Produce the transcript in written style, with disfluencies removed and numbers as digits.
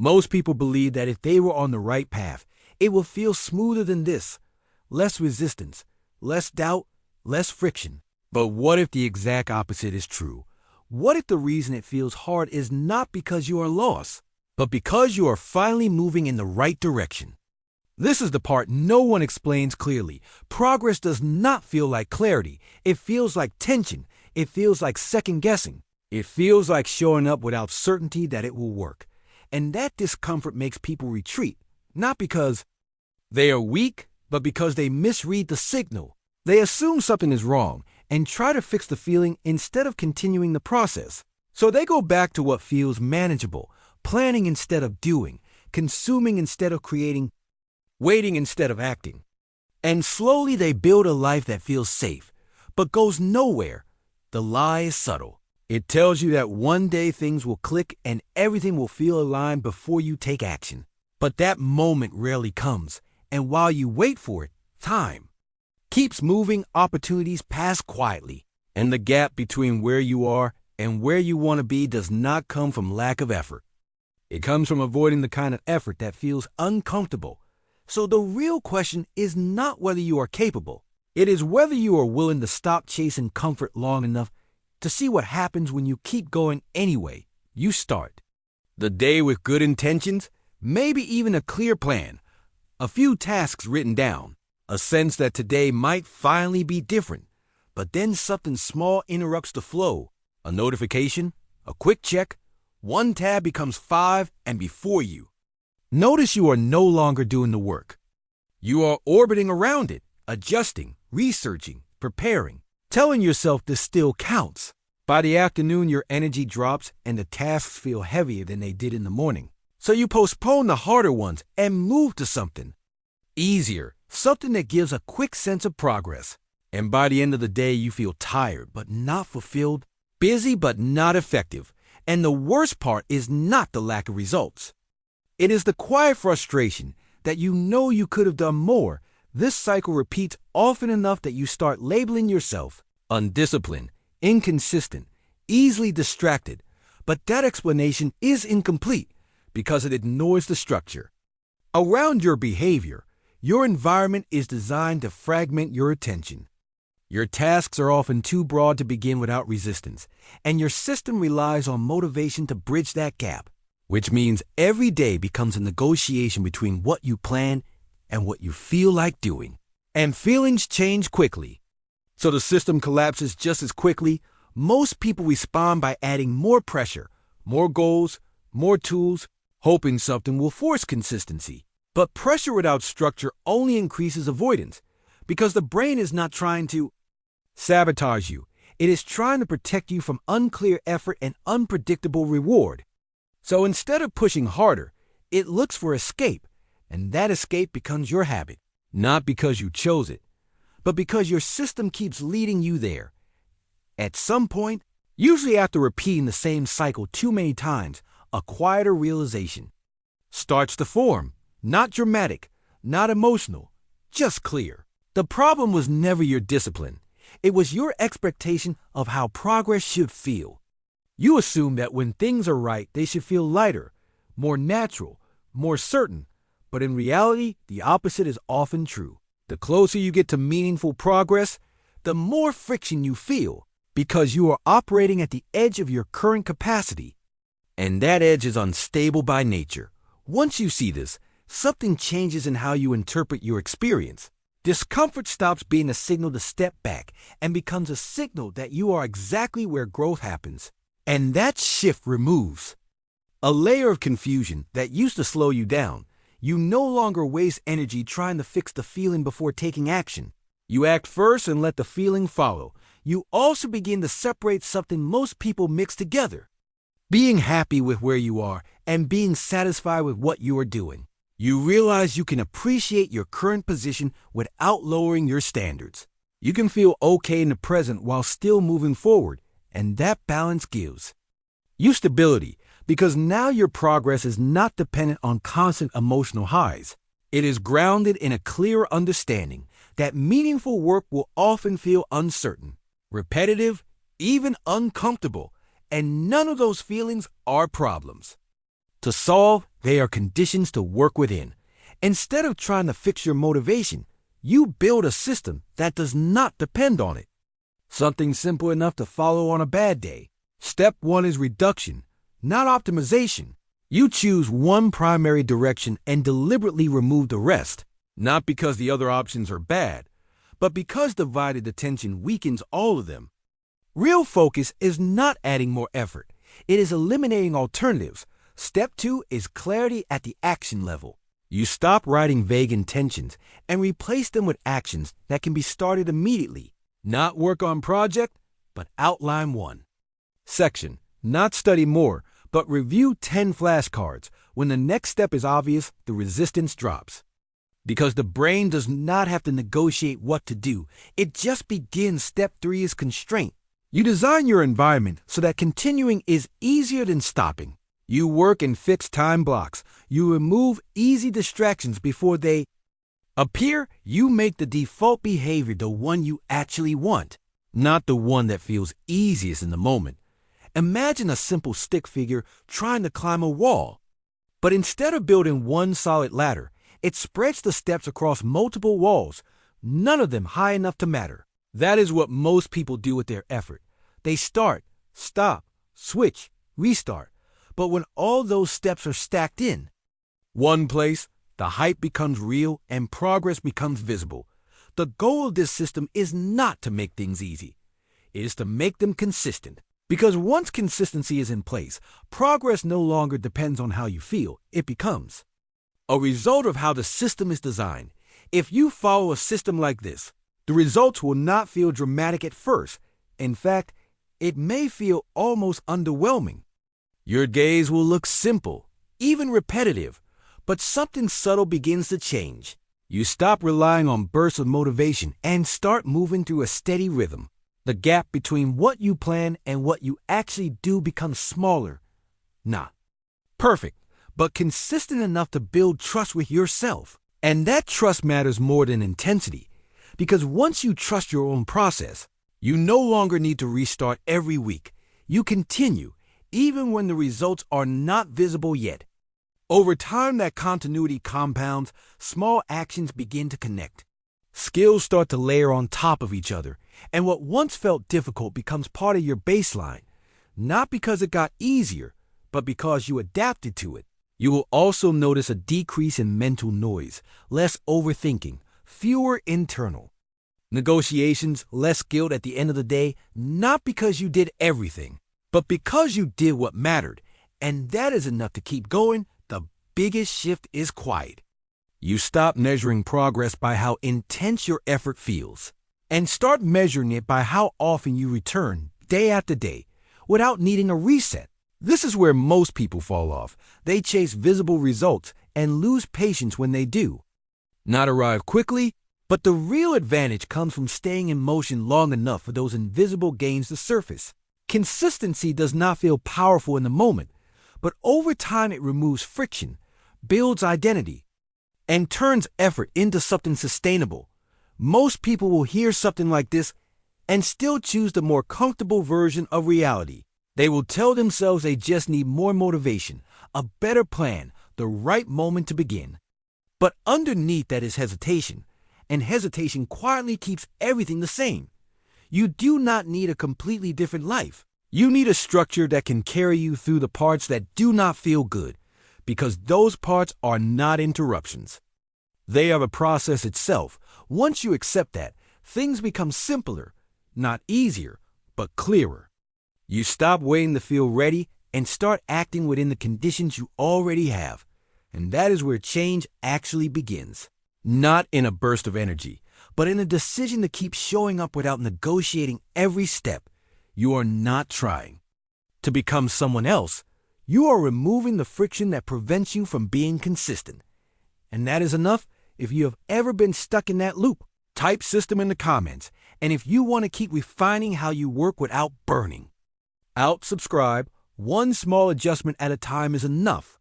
Most people believe that if they were on the right path, it will feel smoother than this. Less resistance, less doubt, less friction. But what if the exact opposite is true? What if the reason it feels hard is not because you are lost, but because you are finally moving in the right direction? This is the part no one explains clearly. Progress does not feel like clarity. It feels like tension. It feels like second guessing. It feels like showing up without certainty that it will work. And that discomfort makes people retreat, not because they are weak, but because they misread the signal. They assume something is wrong and try to fix the feeling instead of continuing the process. So they go back to what feels manageable, planning instead of doing, consuming instead of creating, waiting instead of acting. And slowly they build a life that feels safe, but goes nowhere. The lie is subtle. It tells you that one day things will click and everything will feel aligned before you take action. But that moment rarely comes, and while you wait for it, time keeps moving, opportunities pass quietly, and the gap between where you are and where you want to be does not come from lack of effort. It comes from avoiding the kind of effort that feels uncomfortable. So the real question is not whether you are capable. It is whether you are willing to stop chasing comfort long enough to see what happens when you keep going anyway. You start the day with good intentions, maybe even a clear plan, a few tasks written down, a sense that today might finally be different. But then something small interrupts the flow. A notification, a quick check, one tab becomes 5 and before you. Notice you are no longer doing the work. You are orbiting around it, adjusting, researching, preparing, telling yourself this still counts. By the afternoon, your energy drops and the tasks feel heavier than they did in the morning. So you postpone the harder ones and move to something easier, something that gives a quick sense of progress. And by the end of the day, you feel tired but not fulfilled, busy but not effective. And the worst part is not the lack of results. It is the quiet frustration that you know you could have done more. This cycle repeats often enough that you start labeling yourself undisciplined, inconsistent, easily distracted. But that explanation is incomplete because it ignores the structure. Around your behavior, your environment is designed to fragment your attention. Your tasks are often too broad to begin without resistance, and your system relies on motivation to bridge that gap, which means every day becomes a negotiation between what you plan and what you feel like doing. And feelings change quickly. So the system collapses just as quickly. Most people respond by adding more pressure, more goals, more tools, hoping something will force consistency. But pressure without structure only increases avoidance, because the brain is not trying to sabotage you. It is trying to protect you from unclear effort and unpredictable reward. So instead of pushing harder, it looks for escape, and that escape becomes your habit, not because you chose it, but because your system keeps leading you there. At some point, usually after repeating the same cycle too many times, a quieter realization starts to form. Not dramatic, not emotional, just clear. The problem was never your discipline. It was your expectation of how progress should feel. You assume that when things are right, they should feel lighter, more natural, more certain. But in reality, the opposite is often true. The closer you get to meaningful progress, the more friction you feel, because you are operating at the edge of your current capacity. And that edge is unstable by nature. Once you see this, something changes in how you interpret your experience. Discomfort stops being a signal to step back and becomes a signal that you are exactly where growth happens. And that shift removes a layer of confusion that used to slow you down. You no longer waste energy trying to fix the feeling before taking action. You act first and let the feeling follow. You also begin to separate something most people mix together: being happy with where you are and being satisfied with what you are doing. You realize you can appreciate your current position without lowering your standards. You can feel okay in the present while still moving forward, and that balance gives you stability, because now your progress is not dependent on constant emotional highs. It is grounded in a clear understanding that meaningful work will often feel uncertain, repetitive, even uncomfortable, and none of those feelings are problems. To solve, they are conditions to work within. Instead of trying to fix your motivation, you build a system that does not depend on it. Something simple enough to follow on a bad day. Step 1 is reduction, not optimization. You choose one primary direction and deliberately remove the rest, not because the other options are bad, but because divided attention weakens all of them. Real focus is not adding more effort. It is eliminating alternatives. Step 2 is clarity at the action level. You stop writing vague intentions and replace them with actions that can be started immediately. Not work on project, but outline one. Section, not study more, but review 10 flashcards. When the next step is obvious, the resistance drops. Because the brain does not have to negotiate what to do. It just begins. Step 3 is constraint. You design your environment so that continuing is easier than stopping. You work in fixed time blocks. You remove easy distractions before they appear. You make the default behavior the one you actually want, not the one that feels easiest in the moment. Imagine a simple stick figure trying to climb a wall. But instead of building one solid ladder, it spreads the steps across multiple walls, none of them high enough to matter. That is what most people do with their effort. They start, stop, switch, restart. But when all those steps are stacked in one place, the hype becomes real and progress becomes visible. The goal of this system is not to make things easy. It is to make them consistent. Because once consistency is in place, progress no longer depends on how you feel. It becomes a result of how the system is designed. If you follow a system like this, the results will not feel dramatic at first. In fact, it may feel almost underwhelming. Your days will look simple, even repetitive, but something subtle begins to change. You stop relying on bursts of motivation and start moving through a steady rhythm. The gap between what you plan and what you actually do becomes smaller. Not perfect, but consistent enough to build trust with yourself. And that trust matters more than intensity, because once you trust your own process, you no longer need to restart every week. You continue, even when the results are not visible yet. Over time, that continuity compounds. Small actions begin to connect. Skills start to layer on top of each other, and what once felt difficult becomes part of your baseline, not because it got easier, but because you adapted to it. You will also notice a decrease in mental noise, less overthinking, fewer internal negotiations, less guilt at the end of the day, not because you did everything, but because you did what mattered, and that is enough to keep going. The biggest shift is quiet. You stop measuring progress by how intense your effort feels, and start measuring it by how often you return, day after day, without needing a reset. This is where most people fall off. They chase visible results and lose patience when they do not arrive quickly, but the real advantage comes from staying in motion long enough for those invisible gains to surface. Consistency does not feel powerful in the moment, but over time it removes friction, builds identity, and turns effort into something sustainable. Most people will hear something like this and still choose the more comfortable version of reality. They will tell themselves they just need more motivation, a better plan, the right moment to begin. But underneath that is hesitation, and hesitation quietly keeps everything the same. You do not need a completely different life. You need a structure that can carry you through the parts that do not feel good, because those parts are not interruptions. They are the process itself. Once you accept that, things become simpler, not easier, but clearer. You stop waiting to feel ready and start acting within the conditions you already have. And that is where change actually begins. Not in a burst of energy, but in a decision to keep showing up without negotiating every step. You are not trying to become someone else. You are removing the friction that prevents you from being consistent. And that is enough. If you have ever been stuck in that loop, type system in the comments. And if you want to keep refining how you work without burning out, subscribe. One small adjustment at a time is enough.